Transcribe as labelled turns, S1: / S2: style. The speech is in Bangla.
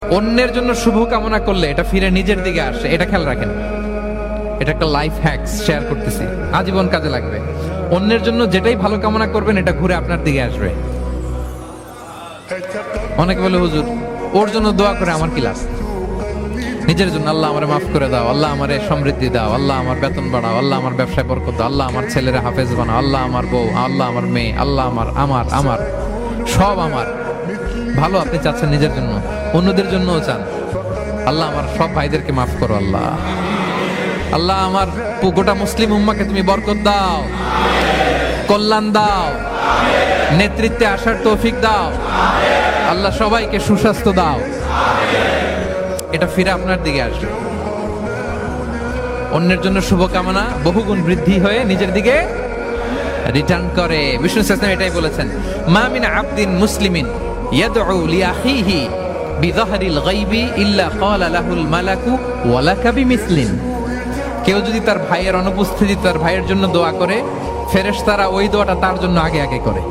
S1: অন্যের জন্য শুভ কামনা করলে এটা ফিরে নিজের দিকে আসে, এটা খেয়াল রাখেন। এটা একটা লাইফ হ্যাকস শেয়ার করতেছি, আজীবন কাজে লাগবে। অন্যের জন্য যেটাই ভালো কামনা করবেন এটা ঘুরে আপনার দিকে আসবে। অনেকে বলে হুজুর ওর জন্য দোয়া করে আমার কি লাভ? নিজের জন্য আল্লাহ আমারে মাফ করে দাও, আল্লাহ আমারে সমৃদ্ধি দাও, আল্লাহ আমার বেতন বাড়াও, আল্লাহ আমার ব্যবসায় বরকত দাও, আল্লাহ আমার ছেলেরা হাফেজ বানাও, আল্লাহ আমার বউ, আল্লাহ আমার মেয়ে, আল্লাহ আমার আমার আমার সব আমার ভালো আপনি চাচ্ছেন নিজের জন্য, অন্যদের জন্যও চান। আল্লাহ আমার সব ভাইদেরকে মাফ করো, আল্লাহ আল্লাহ আমার গোটা মুসলিম উম্মাকে তুমি বরকত দাও, কল্যাণ দাও, নেতৃত্বে আসার তৌফিক দাও, আল্লাহ সবাইকে সুস্বাস্থ্য দাও। এটা ফিরে আপনার দিকে আসবে। অন্যের জন্য শুভকামনা বহুগুণ বৃদ্ধি হয়ে নিজের দিকে রিটার্ন করে। বিষ্ণু সাল্লাল্লাহু এটাই বলেছেন, মা মিন আবদিন মুসলিমিন ইয়াদউ লিআখিহি বিযাহরিল গায়বি ইল্লা ক্বালা লাহুল মালাকু ওয়া লাকা বিমিসলিন। কেউ যদি তার ভাইয়ের অনুপস্থিতি তার ভাইয়ের জন্য দোয়া করে, ফেরেশতারা ওই দোয়াটা তার জন্য আগে আগে করে।